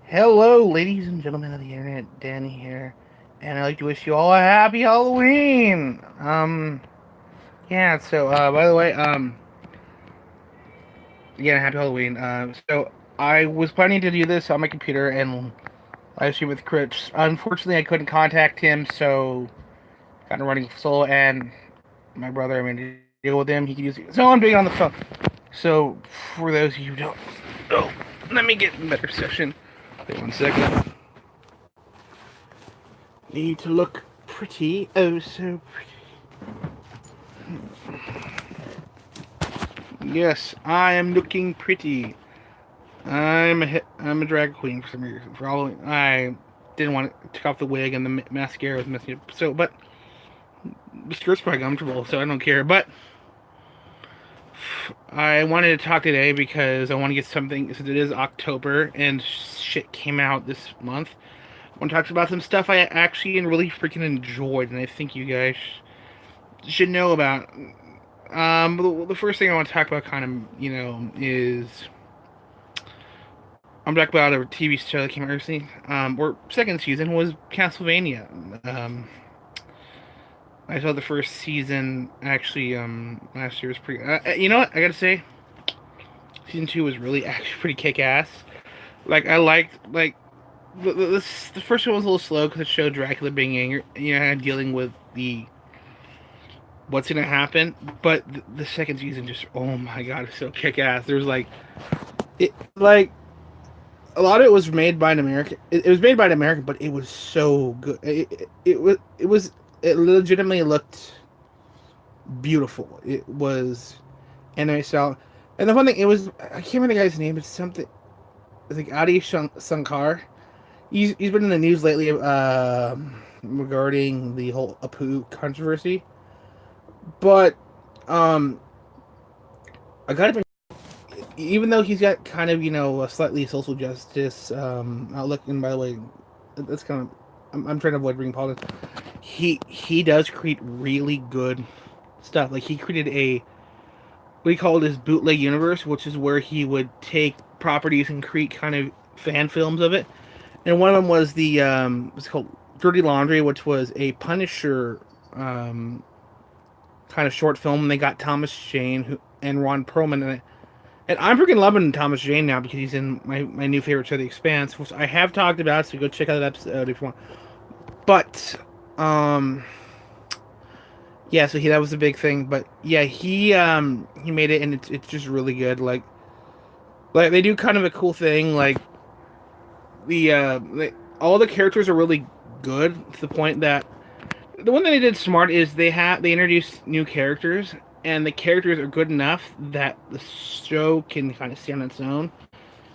Hello, ladies and gentlemen of the internet. Danny here, and I'd like to wish you all a happy Halloween. Yeah. By the way, again, happy Halloween. So I was planning to do this on my computer and live stream with Critch. Unfortunately, I couldn't contact him, so kind of running solo. And my brother, I mean, to deal with him, he can use it. So I'm doing it on the phone. So for those of you who don't, oh, let me get in better session. Wait 1 second. Need to look pretty. Oh, so pretty. Yes, I am looking pretty. I'm a drag queen for some reason. For Halloween, I didn't want to take off the wig and the mascara was messing up. So, but the skirt's quite comfortable, so I don't care. But I wanted to talk today because I want to get something. Since it is October and shit came out this month, I want to talk about some stuff I actually and really freaking enjoyed, and I think you guys should know about. The first thing I want to talk about, kind of, is I'm talking about a TV show that came out recently. Or second season was Castlevania. I saw the first season actually last year. Was pretty. You know what I gotta say? Season two was really actually pretty kick ass. Like I liked the first one was a little slow because it showed Dracula being angry, dealing with the what's gonna happen. But the second season just, oh my god, it's so kick ass. There's like a lot of it was made by an American. It was made by an American, but it was so good. It legitimately looked beautiful. It was anime style, and the fun thing, it was, I can't remember the guy's name. It's something, it's like Adi Shankar. He's been in the news lately regarding the whole Apu controversy, but um I gotta, even though he's got kind of, a slightly social justice outlook, and by the way, that's kind of, I'm trying to avoid bringing politics. He does create really good stuff. Like he created a, what he called his bootleg universe, which is where he would take properties and create kind of fan films of it. And one of them was the what's called Dirty Laundry, which was a Punisher kind of short film. And they got Thomas Jane and Ron Perlman in it. And I'm freaking loving Thomas Jane now because he's in my new favorite show, The Expanse, which I have talked about. So go check out that episode if you want. But yeah, so that was a big thing. But yeah, he made it, and it's just really good. Like they do kind of a cool thing. Like all the characters are really good to the point that the one thing they did smart is they introduced new characters, and the characters are good enough that the show can kind of stand on its own.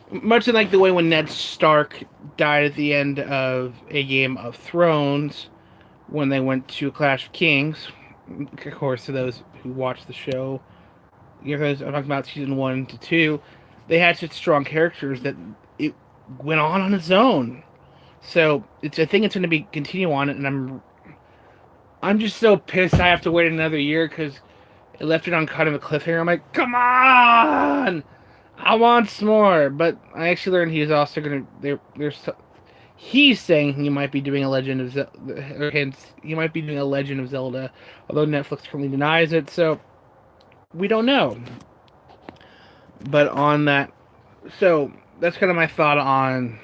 Much in like the way when Ned Stark died at the end of a Game of Thrones when they went to Clash of Kings. Of course, to those who watched the show, I'm talking about season 1 to 2. They had such strong characters that it went on its own. So I think it's going to be continue on it, and I'm just so pissed I have to wait another year because it left it on kind of a cliffhanger. I'm like, come on, I want some more. But I actually learned he's also gonna he's saying he might be doing a Legend of Zelda. Hence, he might be doing a Legend of Zelda, although Netflix currently denies it. So we don't know. But on that, so that's kind of my thought on,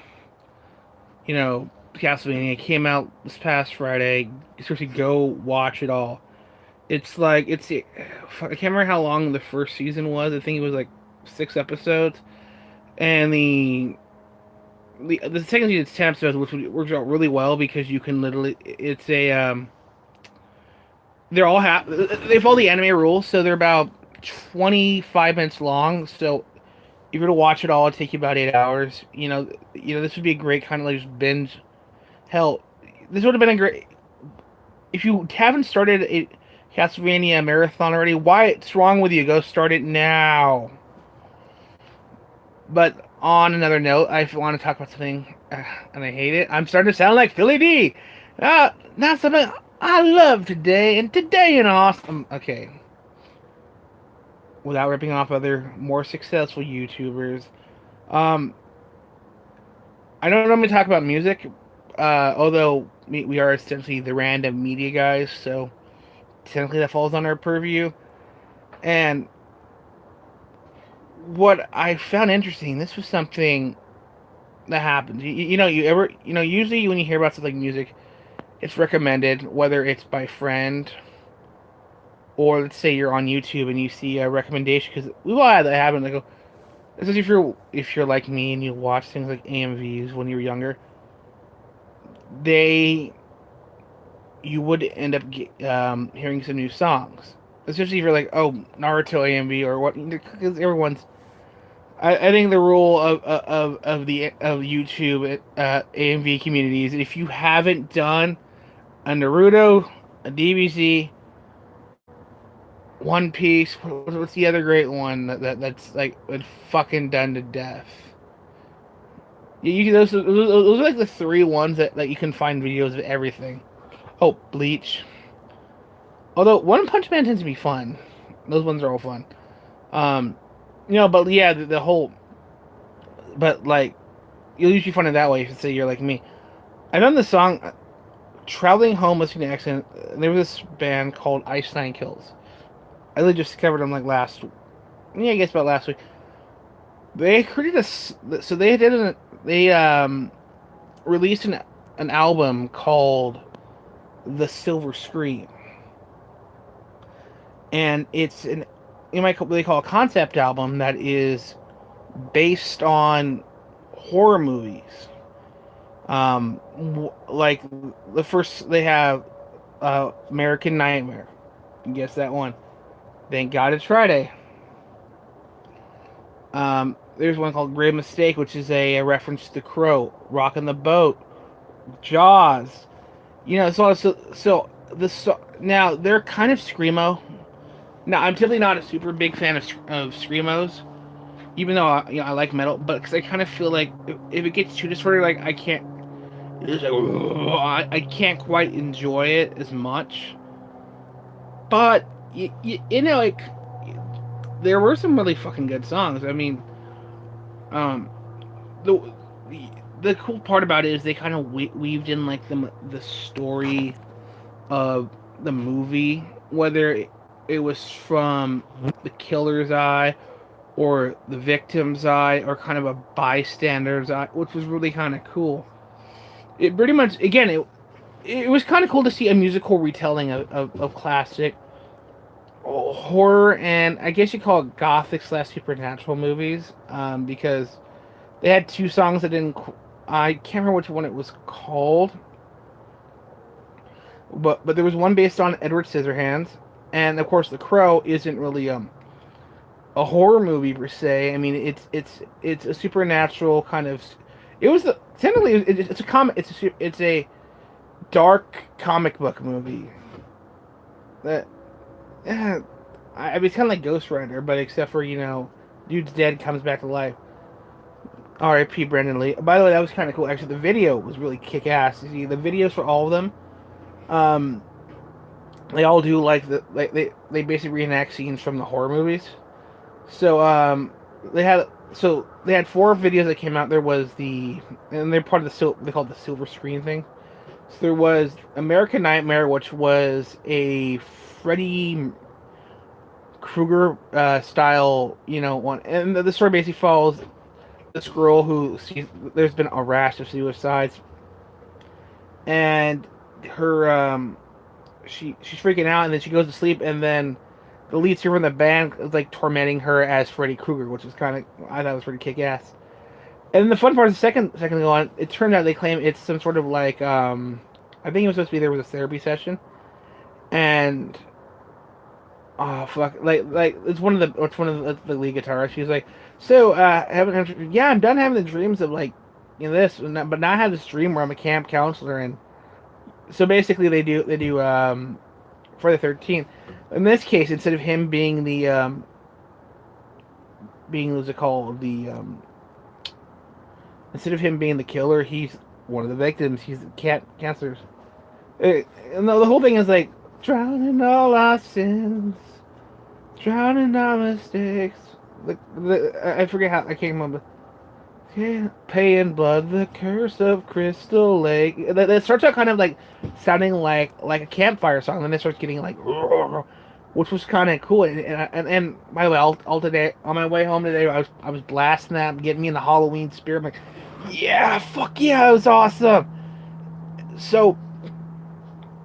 Castlevania. It came out this past Friday. Seriously, go watch it all. It's like I can't remember how long the first season was. I think it was like 6 episodes, and the second season is 10 episodes, which works out really well because you can literally, it's a they're all they follow the anime rules, so they're about 25 minutes long. So if you were to watch it all, it'd take you about 8 hours. This would be a great kind of like binge. Hell, this would have been a great, if you haven't started a Castlevania marathon already. What's wrong with you? Go start it now. But on another note, I want to talk about something, and I hate it. I'm starting to sound like Philly D. Not something I love today, and today in awesome. Okay, without ripping off other more successful YouTubers, um, I don't normally talk about music, although we are essentially the random media guys, so technically that falls on our purview. And what I found interesting, this was something that happens. Usually when you hear about stuff like music, it's recommended, whether it's by friend or let's say you're on YouTube and you see a recommendation, because we've all had that happen. Like, especially if you're like me and you watch things like AMVs when you were younger, they you would end up hearing some new songs. Especially if you're like, oh, Naruto AMV or what, because everyone's. I think the rule of YouTube AMV communities, if you haven't done a Naruto, a DBZ, One Piece, what's the other great one that's like been fucking done to death? Those are like the three ones that you can find videos of everything. Oh, Bleach. Although One Punch Man tends to be fun. Those ones are all fun. Um, but yeah, the whole, but like you'll usually find it that way if you say you're like me. I done the song traveling home listening to Accent. There was this band called Ice Nine Kills. I literally just discovered them like I guess about last week. They created so they released an album called The Silver Screen, and it's an you might what they call a concept album that is based on horror movies. Like the first they have American Nightmare. Guess that one. Thank God It's Friday. There's one called Grave Mistake, which is a reference to The Crow, Rockin' the Boat, Jaws. Now they're kind of screamo. Now I'm typically not a super big fan of screamos, even though I like metal, but because I kind of feel like if it gets too distorted, like I can't, it's like, I can't quite enjoy it as much. But like there were some really fucking good songs. I mean, um, the the cool part about it is they kind of weaved in like the story of the movie, whether it was from the killer's eye or the victim's eye or kind of a bystander's eye, which was really kind of cool. It pretty much again it was kind of cool to see a musical retelling of classic horror and I guess you call it gothic slash supernatural movies, because they had two songs that didn't. I can't remember which one it was called, but there was one based on Edward Scissorhands, and of course The Crow isn't really a horror movie per se. I mean it's a supernatural kind of. It was the technically it's a comic. It's a dark comic book movie. That yeah, I mean, it's kind of like Ghost Rider, but except for dude's dead comes back to life. R.I.P. Brendan Lee. By the way, that was kind of cool. Actually, the video was really kick ass. You see, the videos for all of them, um, they all do they basically reenact scenes from the horror movies. So they had four videos that came out. There was and they're part of they called the silver screen thing. So there was American Nightmare, which was a Freddy Krueger style, one, and the story basically follows this girl who sees there's been a rash of suicides, and her she's freaking out, and then she goes to sleep, and then the lead singer in the band is like tormenting her as Freddy Krueger, which was kind of I thought was pretty kick ass. And the fun part is the second one. It turned out they claim it's some sort of like I think it was supposed to be there was a therapy session, and oh fuck! It's one of the lead guitarists. She's like, so yeah, I'm done having the dreams of like this, but now I have this dream where I'm a camp counselor, and so basically they do for the 13th. In this case, instead of him being the being what's it called instead of him being the killer, he's one of the victims. He's the cancers. And the whole thing is like drowning all our sins. Drowning our mistakes. I forget how I can't remember. Yeah, Pay in Blood, the Curse of Crystal Lake. That starts out kind of like sounding like a campfire song, then it starts getting like, which was kind of cool. And by the way, all today on my way home today, I was blasting that, getting me in the Halloween spirit. I'm like, yeah, fuck yeah, it was awesome. So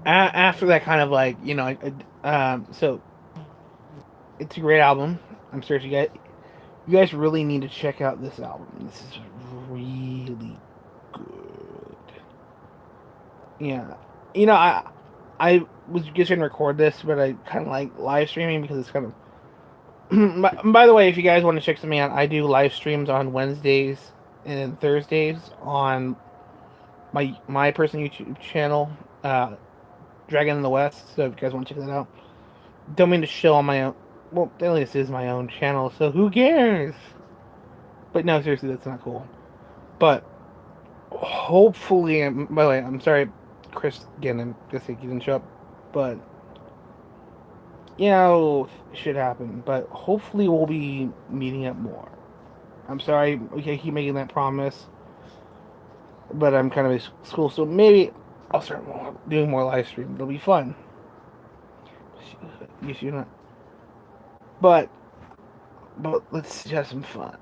after that, kind of like so it's a great album. I'm serious, you guys really need to check out this album. This is really good. Yeah, I was just gonna record this, but I kind of like live streaming because it's kind of. By the way, if you guys want to check something out, I do live streams on Wednesdays and Thursdays on my personal YouTube channel, Dragon in the West. So if you guys want to check that out, don't mean to show on my own. Well, at least this is my own channel, so who cares? But no, seriously, that's not cool. But hopefully, by the way, I'm sorry, Chris. Again, I'm guessing he didn't show up, but shit happened. But hopefully, we'll be meeting up more. I'm sorry, we can't keep making that promise, but I'm kind of in school, so maybe I'll start doing more live streams. It'll be fun. You see, not. But let's have some fun.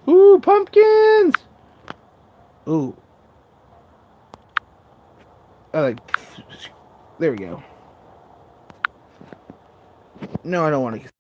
Ooh, pumpkins! Ooh, I like. There we go. No, I don't want to